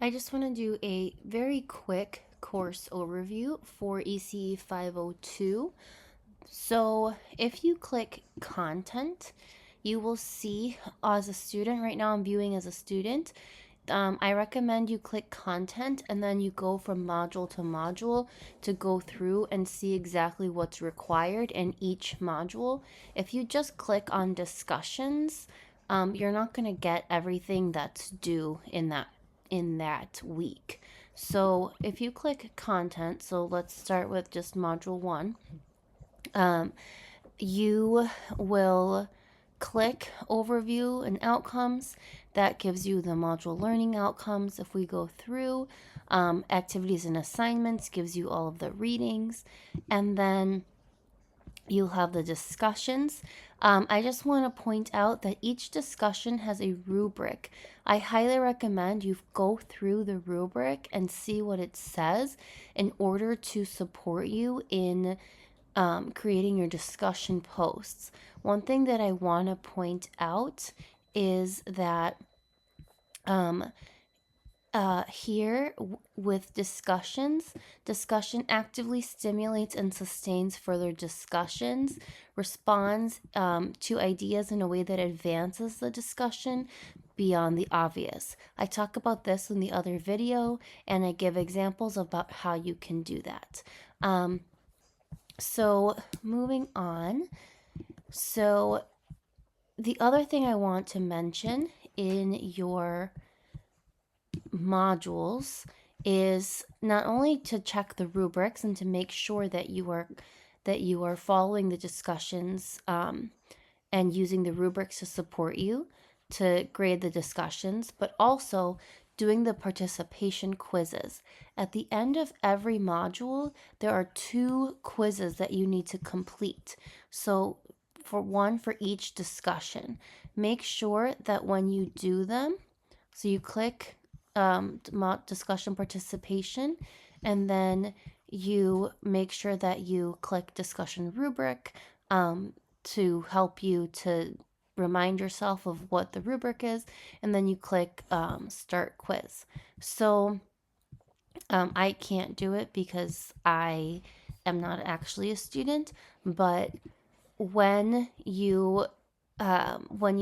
I just want to do a very quick course overview for ECE 502. So if you click content, you will see as a student, right now I'm viewing as a student, I recommend you click content and then you go from module to module to go through and see exactly what's required in each module. If you just click on discussions, you're not going to get everything that's due in that week. So if you click content, so let's start with just module 1, you will click overview and outcomes. That gives you the module learning outcomes. If we go through activities and assignments, gives you all of the readings, and then you'll have the discussions. I just want to point out that each discussion has a rubric. I highly recommend you go through the rubric and see what it says in order to support you in creating your discussion posts. One thing that I want to point out is that here with discussion actively stimulates and sustains further discussions, responds to ideas in a way that advances the discussion beyond the obvious. I talk about this in the other video, and I give examples about how you can do that. So moving on. So the other thing I want to mention in your modules is not only to check the rubrics and to make sure that you are following the discussions and using the rubrics to support you to grade the discussions, but also doing the participation quizzes. At the end of every module, there are 2 quizzes that you need to complete. So for each discussion. Make sure that when you do them, so you click discussion participation, and then you make sure that you click discussion rubric to help you to remind yourself of what the rubric is, and then you click start quiz. So I can't do it because I am not actually a student, but when you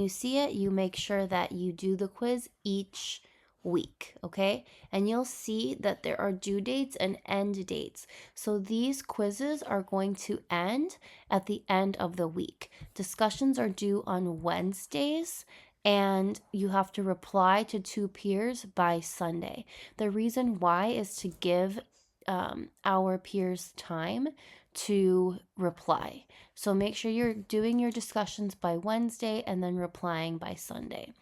see it, you make sure that you do the quiz each week, okay? And you'll see that there are due dates and end dates. So these quizzes are going to end at the end of the week. Discussions are due on Wednesdays, and you have to reply to 2 peers by Sunday. The reason why is to give our peers time to reply. So make sure you're doing your discussions by Wednesday and then replying by Sunday.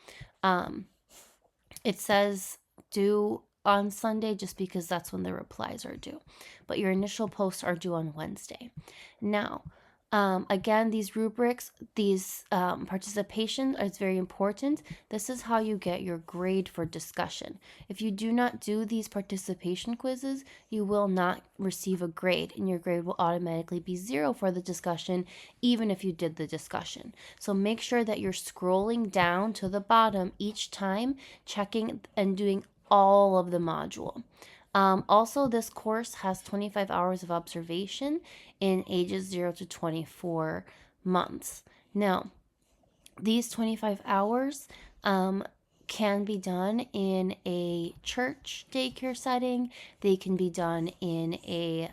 It says due on Sunday just because that's when the replies are due, but your initial posts are due on Wednesday. Now, again, these rubrics, these participation is very important. This is how you get your grade for discussion. If you do not do these participation quizzes, you will not receive a grade, and your grade will automatically be 0 for the discussion, even if you did the discussion. So make sure that you're scrolling down to the bottom each time, checking and doing all of the module. Also, this course has 25 hours of observation in ages 0 to 24 months. Now, these 25 hours can be done in a church daycare setting. They can be done in any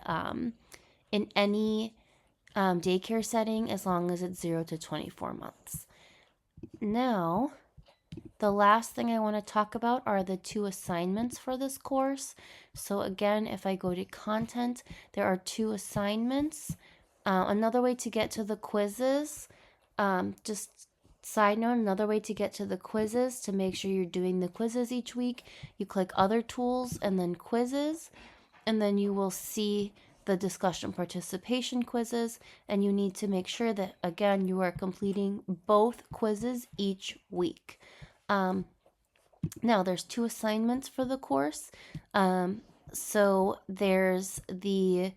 daycare setting as long as it's 0 to 24 months. Now, the last thing I want to talk about are the 2 assignments for this course. So again, if I go to content, there are 2 assignments. Another way to get to the quizzes, just side note, another way to get to the quizzes, to make sure you're doing the quizzes each week, you click other tools and then quizzes, and then you will see the discussion participation quizzes, and you need to make sure that, again, you are completing both quizzes each week. Now, there's 2 assignments for the course. So there's the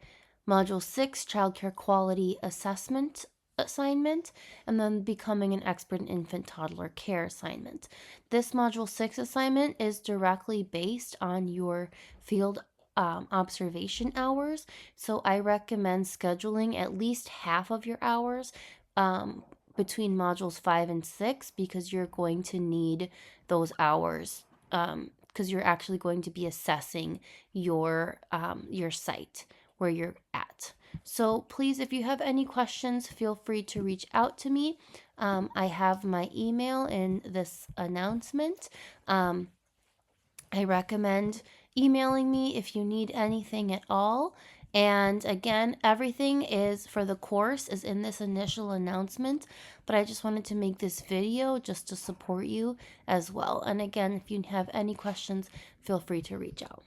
Module 6 Childcare Quality Assessment assignment, and then becoming an expert in infant toddler care assignment. This module 6 assignment is directly based on your field observation hours. So I recommend scheduling at least half of your hours um, between modules 5 and 6, because you're going to need those hours, because you're actually going to be assessing your site where you're at. So please, if you have any questions, feel free to reach out to me. I have my email in this announcement. I recommend emailing me if you need anything at all. And again, everything is for the course is in this initial announcement, but I just wanted to make this video just to support you as well. And again, if you have any questions, feel free to reach out.